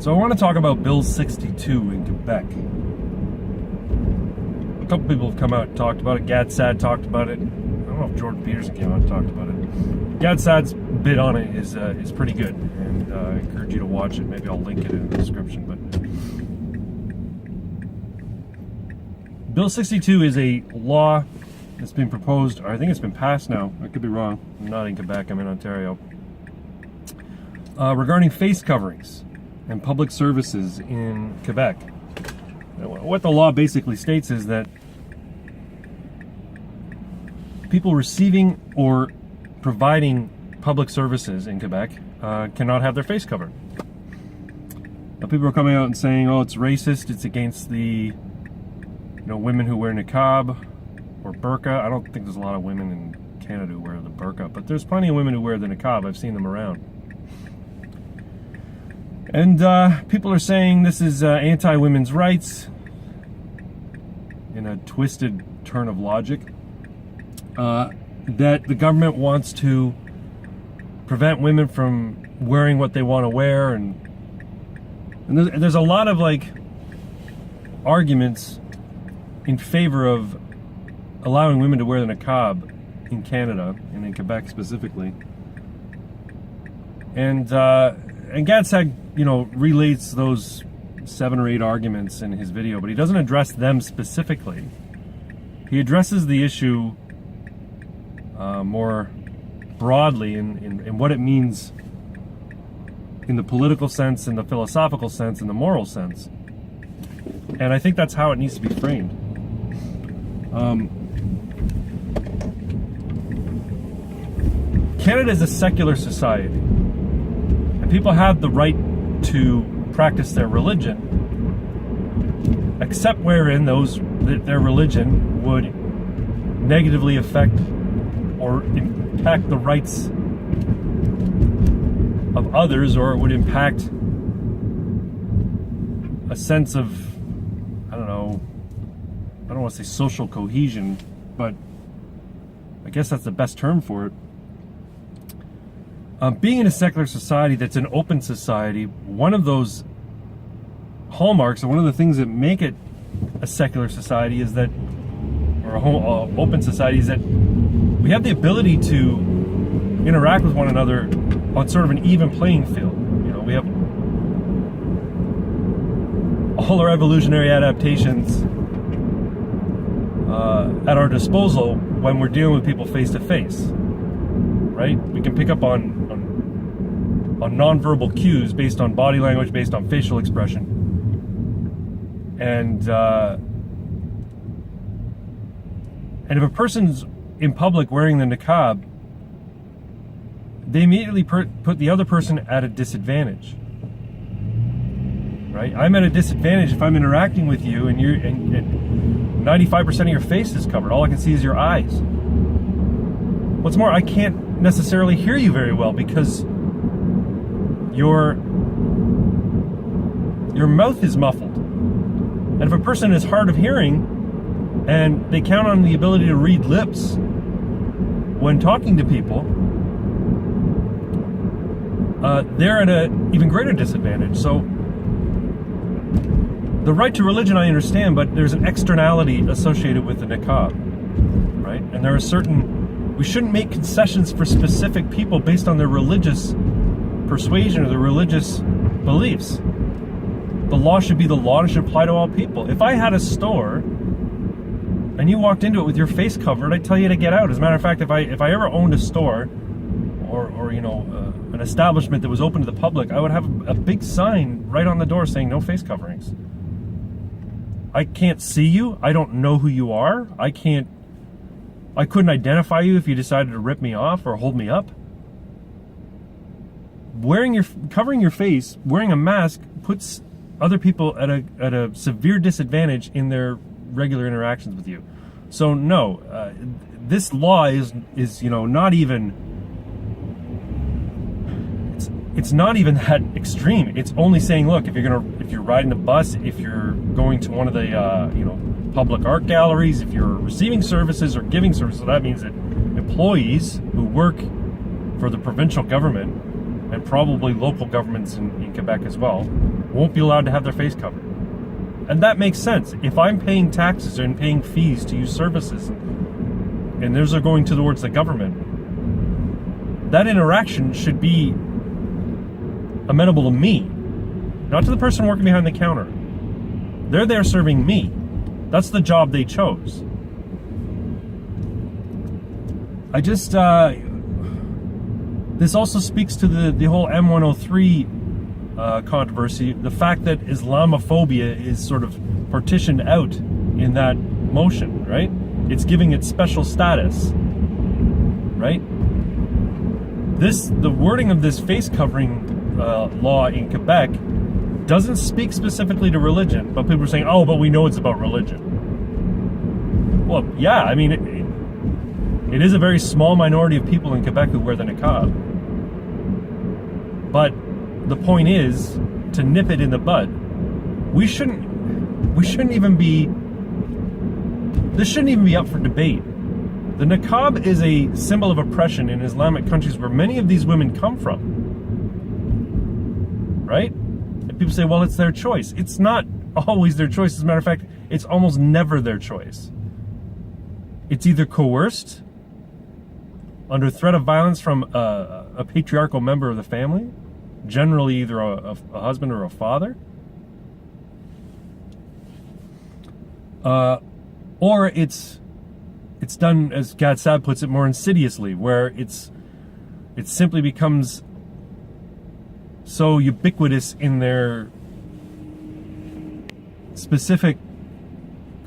So I want to talk about Bill 62 in Quebec. A couple people have come out and talked about it. GADSAD talked about it. I don't know if Jordan Peterson came out and talked about it. GADSAD's bit on it is pretty good, and I encourage you to watch it. Maybe I'll link it in the description. But Bill 62 is a law that's been proposed, or I think it's been passed now. I could be wrong. I'm not in Quebec, I'm in Ontario. Regarding face coverings and public services in Quebec. What the law basically states is that people receiving or providing public services in Quebec cannot have their face covered. Now, people are coming out and saying, oh, it's racist, it's against the women who wear Niqab or burqa. I don't think there's a lot of women in Canada who wear the burqa, but there's plenty of women who wear the Niqab. I've seen them around. And people are saying this is anti-women's rights in a twisted turn of logic. That the government wants to prevent women from wearing what they want to wear, and there's a lot of arguments in favor of allowing women to wear the Niqab in Canada and in Quebec specifically. And GADSAD, relates those 7 or 8 arguments in his video, but he doesn't address them specifically. He addresses the issue more broadly in what it means in the political sense, in the philosophical sense, in the moral sense. And I think that's how it needs to be framed. Canada is a secular society, and people have the right to practice their religion, except wherein their religion would negatively affect or impact the rights of others, or it would impact a sense of, I don't want to say social cohesion, but I guess that's the best term for it. Being in a secular society that's an open society, one of those hallmarks, or one of the things that make it a secular society is that, or an open society, is that we have the ability to interact with one another on sort of an even playing field. We have all our evolutionary adaptations at our disposal when we're dealing with people face to face, right? We can pick up on nonverbal cues based on body language, based on facial expression, and if a person's in public wearing the Niqab, they immediately put the other person at a disadvantage, right? I'm at a disadvantage if I'm interacting with you and 95% of your face is covered. All I can see is your eyes. What's more, I can't necessarily hear you very well because your mouth is muffled. And if a person is hard of hearing and they count on the ability to read lips when talking to people, they're at an even greater disadvantage. So the right to religion I understand, but there's an externality associated with the Niqab, right? And there are we shouldn't make concessions for specific people based on their religious persuasion or their religious beliefs. The law should be the law and it should apply to all people. If I had a store and you walked into it with your face covered, I'd tell you to get out. As a matter of fact, if I ever owned a store or an establishment that was open to the public, I would have a big sign right on the door saying no face coverings. I can't see you. I don't know who you are. I couldn't identify you if you decided to rip me off or hold me up. Covering your face, wearing a mask puts other people at a severe disadvantage in their regular interactions with you. So no, this law is not even. It's not even that extreme. It's only saying, look, if you're riding the bus, if you're going to one of the public art galleries, if you're receiving services or giving services, so that means that employees who work for the provincial government and probably local governments in Quebec as well, won't be allowed to have their face covered. And that makes sense. If I'm paying taxes and paying fees to use services, and those are going towards the government, that interaction should be amenable to me, not to the person working behind the counter. They're there serving me. That's the job they chose. This also speaks to the whole M103 controversy, the fact that Islamophobia is sort of partitioned out in that motion, right? It's giving it special status, right? The wording of this face covering law in Quebec doesn't speak specifically to religion, but people are saying, oh, but we know it's about religion. Well, yeah, I mean, it is a very small minority of people in Quebec who wear the niqab. But the point is to nip it in the bud. This shouldn't even be up for debate. The niqab is a symbol of oppression in Islamic countries where many of these women come from. Right? And people say, well, it's their choice. It's not always their choice. As a matter of fact, it's almost never their choice. It's either coerced under threat of violence from a patriarchal member of the family, generally either a husband or a father, or it's done, as Gad Sad puts it, more insidiously, where it simply becomes so ubiquitous in their specific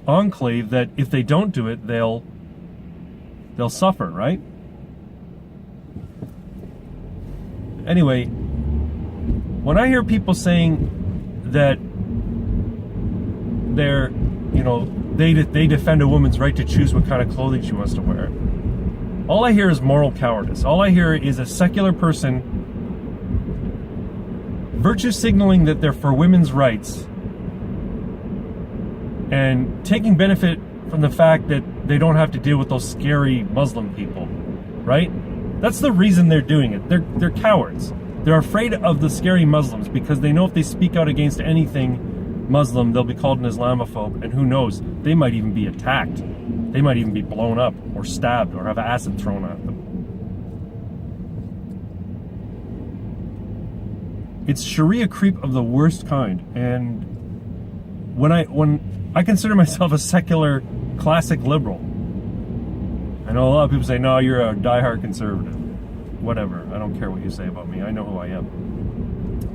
enclave that if they don't do it, they'll suffer, right? Anyway, when I hear people saying that they defend a woman's right to choose what kind of clothing she wants to wear, all I hear is moral cowardice. All I hear is a secular person virtue signaling that they're for women's rights and taking benefit from the fact that they don't have to deal with those scary Muslim people, right? That's the reason they're doing it. They're cowards. They're afraid of the scary Muslims because they know if they speak out against anything Muslim, they'll be called an Islamophobe, and who knows, they might even be attacked. They might even be blown up or stabbed or have acid thrown at them. It's Sharia creep of the worst kind, and when I consider myself a secular classic liberal, I know a lot of people say, no, you're a diehard conservative. Whatever, I don't care what you say about me, I know who I am.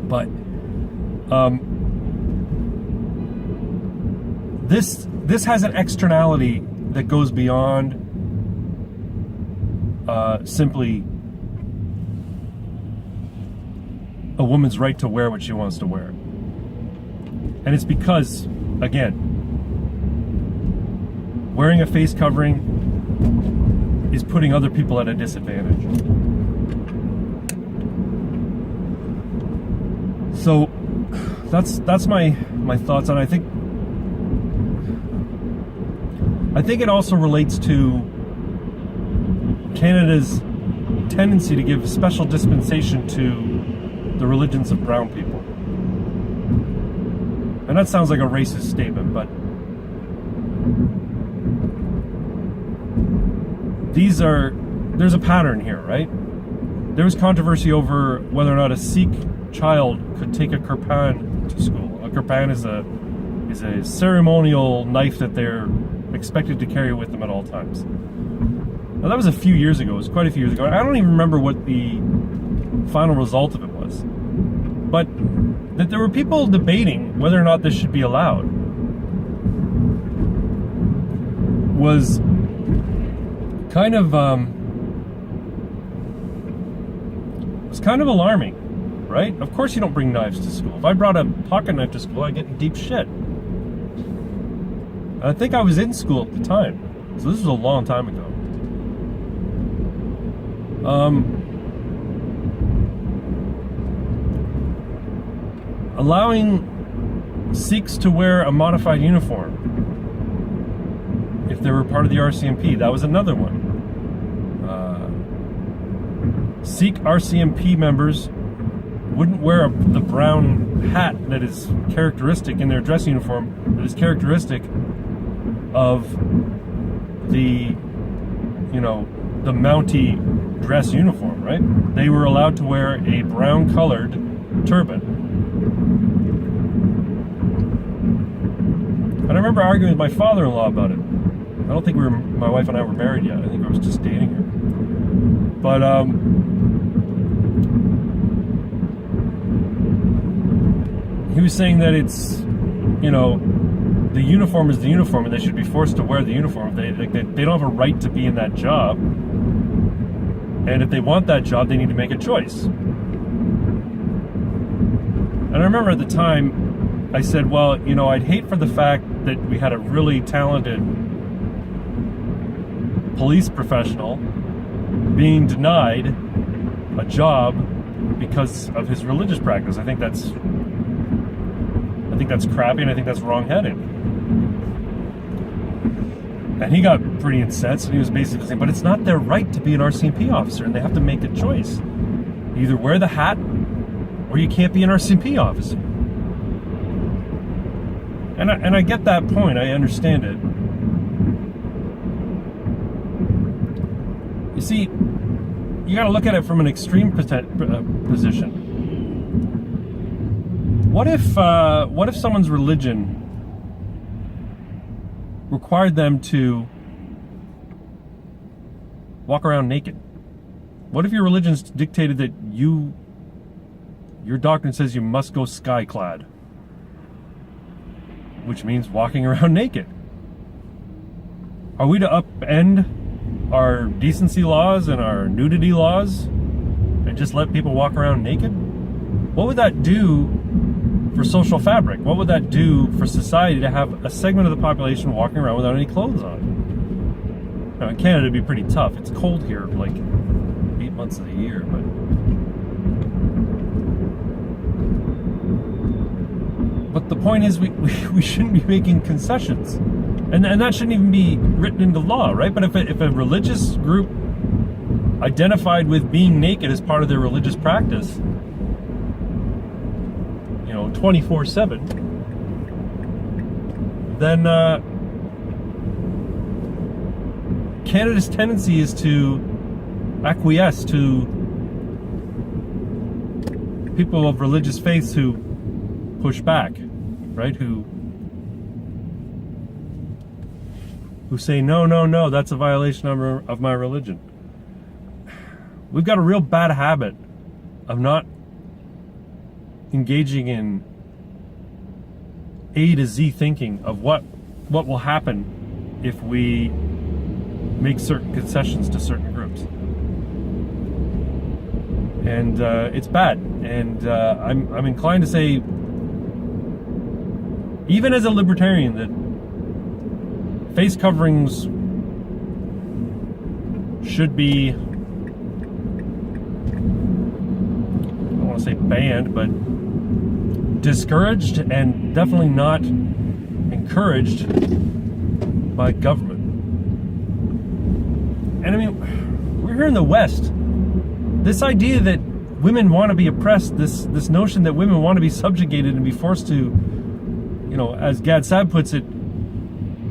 But this has an externality that goes beyond simply a woman's right to wear what she wants to wear. And it's because, again, wearing a face covering is putting other people at a disadvantage. So that's my thoughts on it. I think it also relates to Canada's tendency to give special dispensation to the religions of brown people. And that sounds like a racist statement, but there's a pattern here, right? There was controversy over whether or not a Sikh child could take a kirpan to school. A kirpan is a ceremonial knife that they're expected to carry with them at all times. Now that was a few years ago. It was quite a few years ago. I don't even remember what the final result of it was. But that there were people debating whether or not this should be allowed was kind of alarming, right? Of course you don't bring knives to school. If I brought a pocket knife to school, I'd get in deep shit. I think I was in school at the time, so this was a long time ago. Allowing Sikhs to wear a modified uniform if they were part of the RCMP, that was another one. Sikh RCMP members wouldn't wear the brown hat that is characteristic in their dress uniform, that is characteristic of the, you know, the Mountie dress uniform, right? They were allowed to wear a brown colored turban. And I remember arguing with my father-in-law about it. I don't think my wife and I were married yet. I think I was just dating her. But he was saying that it's, you know, the uniform is the uniform, and they should be forced to wear the uniform. They don't have a right to be in that job, and if they want that job, they need to make a choice. And I remember at the time, I said, well, you know, I'd hate for the fact that we had a really talented police professional being denied a job because of his religious practice. I think that's crappy, and I think that's wrong-headed. And he got pretty incensed, and he was basically saying, but it's not their right to be an RCMP officer, and they have to make a choice. You either wear the hat, or you can't be an RCMP officer. And I get that point. I understand it. You see, you got to look at it from an extreme position. What if someone's religion required them to walk around naked? What if your religion's dictated that your doctrine says you must go skyclad, which means walking around naked? Are we to upend our decency laws and our nudity laws and just let people walk around naked? What would that do for social fabric? What would that do for society to have a segment of the population walking around without any clothes on? Now in Canada it'd be pretty tough. It's cold here like 8 months of the year, but the point is we shouldn't be making concessions. And that shouldn't even be written into law, right? But if a religious group identified with being naked as part of their religious practice, you know, 24/7, then Canada's tendency is to acquiesce to people of religious faiths who push back, right? Who say, no, that's a violation of my religion. We've got a real bad habit of not engaging in A to Z thinking of what will happen if we make certain concessions to certain groups. And it's bad. And I'm inclined to say, even as a libertarian, that face coverings should be, I don't want to say banned, but discouraged, and definitely not encouraged by government. And I mean, we're here in the West. This idea that women want to be oppressed, this notion that women want to be subjugated and be forced to, you know, as Gad Saab puts it,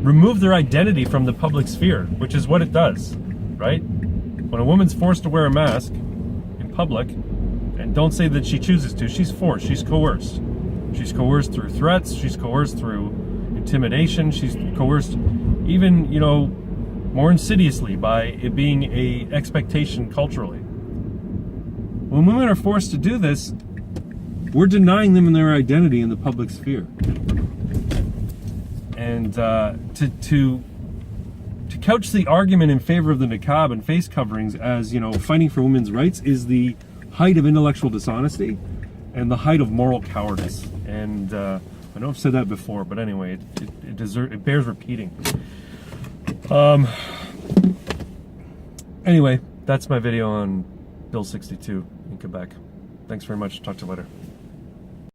remove their identity from the public sphere, which is what it does, right? When a woman's forced to wear a mask in public, and don't say that she chooses to, she's forced, she's coerced. She's coerced through threats, she's coerced through intimidation, she's coerced even, you know, more insidiously by it being an expectation culturally. When women are forced to do this, we're denying them their identity in the public sphere. And to couch the argument in favor of the niqab and face coverings as, you know, fighting for women's rights is the height of intellectual dishonesty and the height of moral cowardice. And I know I've said that before, but anyway, it bears repeating. Anyway, that's my video on Bill 62 in Quebec. Thanks very much. Talk to you later.